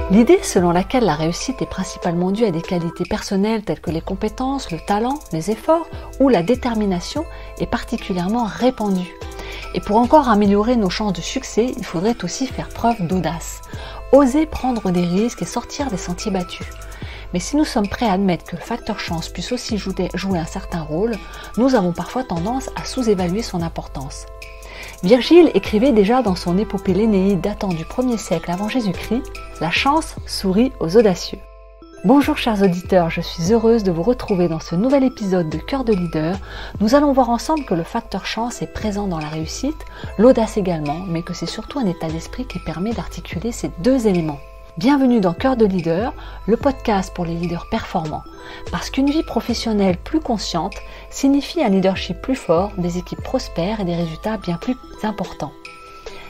L'idée selon laquelle la réussite est principalement due à des qualités personnelles telles que les compétences, le talent, les efforts ou la détermination est particulièrement répandue. Et pour encore améliorer nos chances de succès, il faudrait aussi faire preuve d'audace, oser prendre des risques et sortir des sentiers battus. Mais si nous sommes prêts à admettre que le facteur chance puisse aussi jouer un certain rôle, nous avons parfois tendance à sous-évaluer son importance. Virgile écrivait déjà dans son épopée l'Énéide datant du 1er siècle avant Jésus-Christ « La chance sourit aux audacieux ». Bonjour chers auditeurs, je suis heureuse de vous retrouver dans ce nouvel épisode de Cœur de leader. Nous allons voir ensemble que le facteur chance est présent dans la réussite, l'audace également, mais que c'est surtout un état d'esprit qui permet d'articuler ces deux éléments. Bienvenue dans Cœur de leader, le podcast pour les leaders performants. Parce qu'une vie professionnelle plus consciente signifie un leadership plus fort, des équipes prospères et des résultats bien plus importants.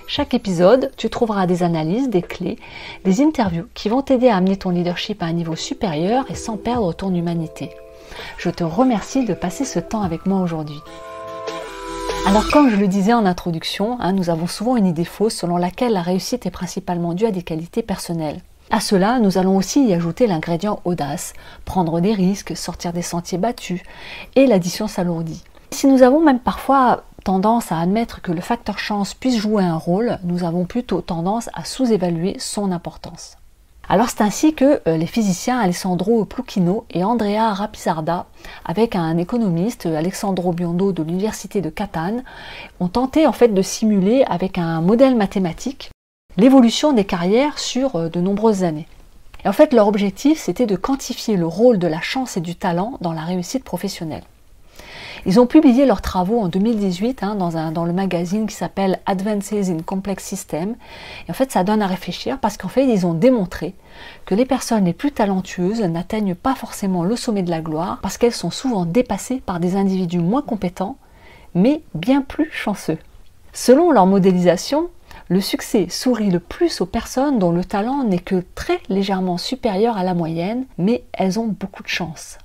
Chaque épisode, tu trouveras des analyses, des clés, des interviews qui vont t'aider à amener ton leadership à un niveau supérieur et sans perdre ton humanité. Je te remercie de passer ce temps avec moi aujourd'hui. Alors comme je le disais en introduction, nous avons souvent une idée fausse selon laquelle la réussite est principalement due à des qualités personnelles. À cela, nous allons aussi y ajouter l'ingrédient audace, prendre des risques, sortir des sentiers battus, et l'addition s'alourdit. Si nous avons même parfois tendance à admettre que le facteur chance puisse jouer un rôle, nous avons plutôt tendance à sous-évaluer son importance. Alors c'est ainsi que les physiciens Alessandro Plukino et Andrea Rapisarda, avec un économiste Alessandro Biondo de l'université de Catane, ont tenté en fait de simuler avec un modèle mathématique l'évolution des carrières sur de nombreuses années. Et en fait leur objectif c'était de quantifier le rôle de la chance et du talent dans la réussite professionnelle. Ils ont publié leurs travaux en 2018 dans le magazine qui s'appelle Advances in Complex Systems. Et en fait, ça donne à réfléchir parce qu'en fait, ils ont démontré que les personnes les plus talentueuses n'atteignent pas forcément le sommet de la gloire parce qu'elles sont souvent dépassées par des individus moins compétents, mais bien plus chanceux. Selon leur modélisation, le succès sourit le plus aux personnes dont le talent n'est que très légèrement supérieur à la moyenne, mais elles ont beaucoup de chance.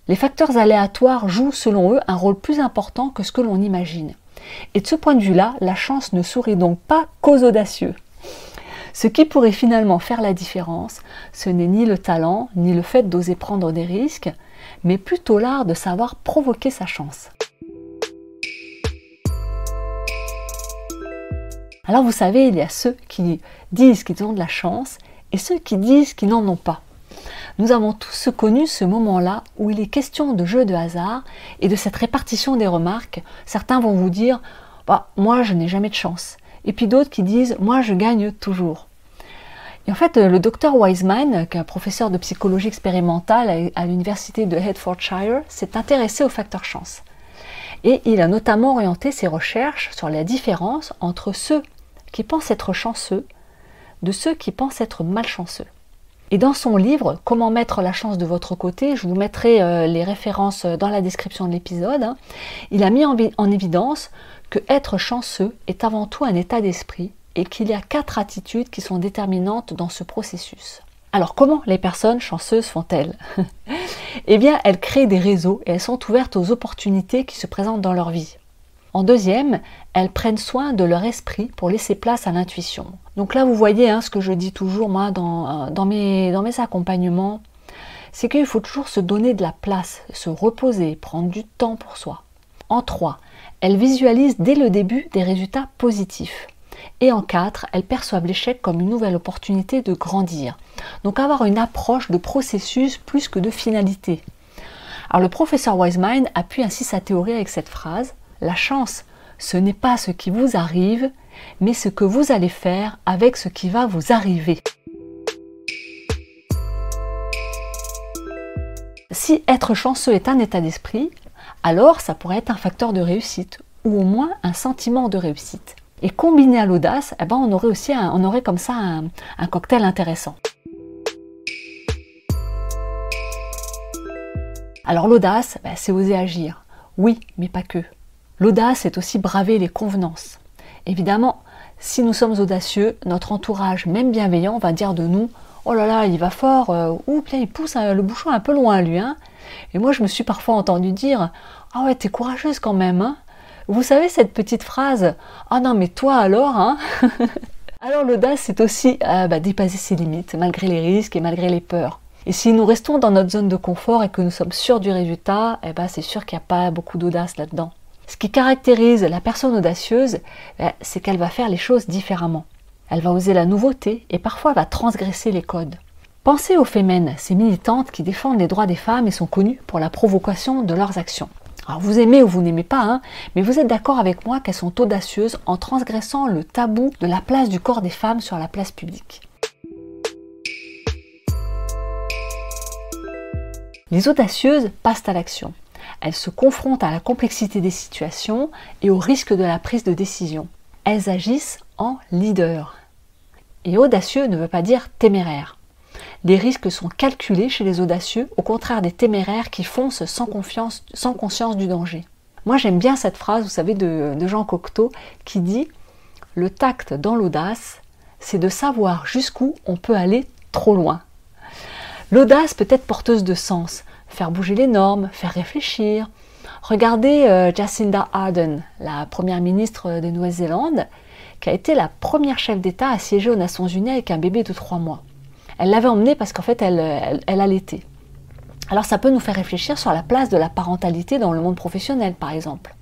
Les facteurs aléatoires jouent selon eux un rôle plus important que ce que l'on imagine. Et de ce point de vue-là, la chance ne sourit donc pas qu'aux audacieux. Ce qui pourrait finalement faire la différence, ce n'est ni le talent, ni le fait d'oser prendre des risques, mais plutôt l'art de savoir provoquer sa chance. Alors vous savez, il y a ceux qui disent qu'ils ont de la chance et ceux qui disent qu'ils n'en ont pas. Nous avons tous connu ce moment-là où il est question de jeu de hasard et de cette répartition des remarques. Certains vont vous dire « moi je n'ai jamais de chance » et puis d'autres qui disent « moi je gagne toujours ». Et en fait, le docteur Wiseman, qui est un professeur de psychologie expérimentale à l'université de Hertfordshire, s'est intéressé au facteur chance. Et il a notamment orienté ses recherches sur la différence entre ceux qui pensent être chanceux de ceux qui pensent être malchanceux. Et dans son livre « Comment mettre la chance de votre côté », je vous mettrai les références dans la description de l'épisode, il a mis en évidence que être chanceux est avant tout un état d'esprit et qu'il y a 4 attitudes qui sont déterminantes dans ce processus. Alors comment les personnes chanceuses font-elles? Eh bien, elles créent des réseaux et elles sont ouvertes aux opportunités qui se présentent dans leur vie. En deuxième, elles prennent soin de leur esprit pour laisser place à l'intuition. Donc là, vous voyez ce que je dis toujours moi dans mes accompagnements, c'est qu'il faut toujours se donner de la place, se reposer, prendre du temps pour soi. En 3, elles visualisent dès le début des résultats positifs. Et en 4, elles perçoivent l'échec comme une nouvelle opportunité de grandir. Donc avoir une approche de processus plus que de finalité. Alors le professeur Wiseman appuie ainsi sa théorie avec cette phrase: la chance, ce n'est pas ce qui vous arrive, mais ce que vous allez faire avec ce qui va vous arriver. Si être chanceux est un état d'esprit, alors ça pourrait être un facteur de réussite, ou au moins un sentiment de réussite. Et combiné à l'audace, on aurait comme ça un cocktail intéressant. Alors l'audace, c'est oser agir. Oui, mais pas que. L'audace, c'est aussi braver les convenances. Évidemment, si nous sommes audacieux, notre entourage, même bienveillant, va dire de nous « Oh là là, il va fort, il pousse le bouchon un peu loin, lui. » Et moi, je me suis parfois entendu dire « Ah ouais, t'es courageuse quand même. » Vous savez cette petite phrase « Ah non, mais toi alors ?» Alors l'audace, c'est aussi dépasser ses limites, malgré les risques et malgré les peurs. Et si nous restons dans notre zone de confort et que nous sommes sûrs du résultat, c'est sûr qu'il n'y a pas beaucoup d'audace là-dedans. Ce qui caractérise la personne audacieuse, c'est qu'elle va faire les choses différemment. Elle va oser la nouveauté et parfois elle va transgresser les codes. Pensez aux Femen, ces militantes qui défendent les droits des femmes et sont connues pour la provocation de leurs actions. Alors vous aimez ou vous n'aimez pas, mais vous êtes d'accord avec moi qu'elles sont audacieuses en transgressant le tabou de la place du corps des femmes sur la place publique. Les audacieuses passent à l'action. Elles se confrontent à la complexité des situations et au risque de la prise de décision. Elles agissent en leader. Et audacieux ne veut pas dire téméraire. Les risques sont calculés chez les audacieux, au contraire des téméraires qui foncent sans conscience du danger. Moi j'aime bien cette phrase, vous savez, de Jean Cocteau, qui dit « Le tact dans l'audace, c'est de savoir jusqu'où on peut aller trop loin ». L'audace peut être porteuse de sens, faire bouger les normes, faire réfléchir. Regardez Jacinda Ardern, la première ministre de Nouvelle-Zélande, qui a été la première chef d'État à siéger aux Nations Unies avec un bébé de 3 mois. Elle l'avait emmené parce qu'en fait, elle allaitait. Alors ça peut nous faire réfléchir sur la place de la parentalité dans le monde professionnel, par exemple.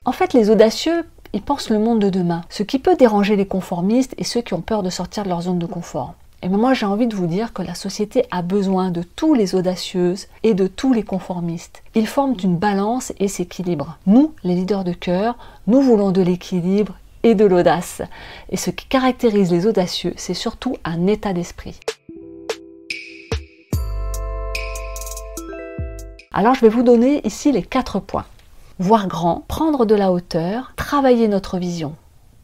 En fait, les audacieux, ils pensent le monde de demain, ce qui peut déranger les conformistes et ceux qui ont peur de sortir de leur zone de confort. Et moi, j'ai envie de vous dire que la société a besoin de tous les audacieuses et de tous les conformistes. Ils forment une balance et s'équilibrent. Nous, les leaders de cœur, nous voulons de l'équilibre et de l'audace. Et ce qui caractérise les audacieux, c'est surtout un état d'esprit. Alors, je vais vous donner ici les 4 points. Voir grand, prendre de la hauteur, travailler notre vision.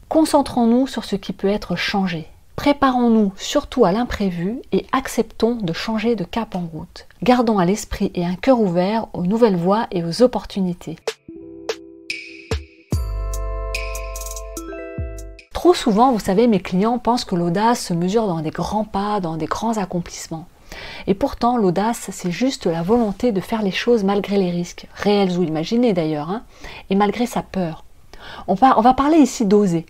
Concentrons-nous sur ce qui peut être changé. Préparons-nous surtout à l'imprévu et acceptons de changer de cap en route. Gardons à l'esprit et un cœur ouvert aux nouvelles voies et aux opportunités. Trop souvent, vous savez, mes clients pensent que l'audace se mesure dans des grands pas, dans des grands accomplissements. Et pourtant, l'audace, c'est juste la volonté de faire les choses malgré les risques, réels ou imaginés d'ailleurs, et malgré sa peur. On va parler ici d'oser.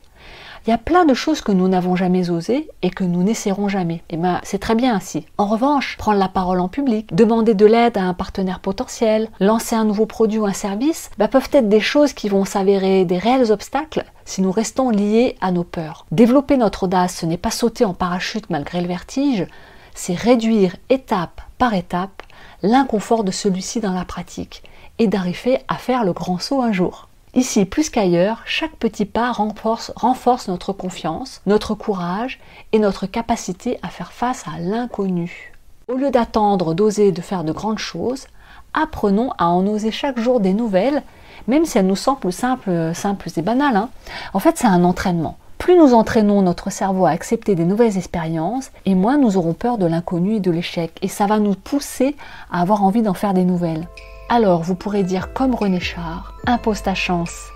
Il y a plein de choses que nous n'avons jamais osées et que nous n'essaierons jamais. Et c'est très bien ainsi. En revanche, prendre la parole en public, demander de l'aide à un partenaire potentiel, lancer un nouveau produit ou un service, peuvent être des choses qui vont s'avérer des réels obstacles si nous restons liés à nos peurs. Développer notre audace, ce n'est pas sauter en parachute malgré le vertige, c'est réduire étape par étape l'inconfort de celui-ci dans la pratique et d'arriver à faire le grand saut un jour. Ici, plus qu'ailleurs, chaque petit pas renforce notre confiance, notre courage et notre capacité à faire face à l'inconnu. Au lieu d'attendre d'oser de faire de grandes choses, apprenons à en oser chaque jour des nouvelles, même si elles nous semblent simples et banales. En fait, c'est un entraînement. Plus nous entraînons notre cerveau à accepter des nouvelles expériences, et moins nous aurons peur de l'inconnu et de l'échec. Et ça va nous pousser à avoir envie d'en faire des nouvelles. Alors vous pourrez dire comme René Char, impose ta chance,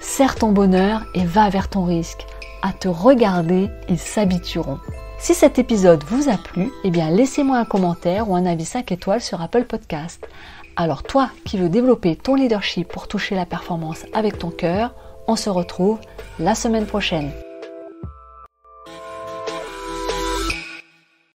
serre ton bonheur et va vers ton risque. À te regarder, ils s'habitueront. Si cet épisode vous a plu, laissez-moi un commentaire ou un avis 5 étoiles sur Apple Podcast. Alors toi qui veux développer ton leadership pour toucher la performance avec ton cœur, on se retrouve la semaine prochaine.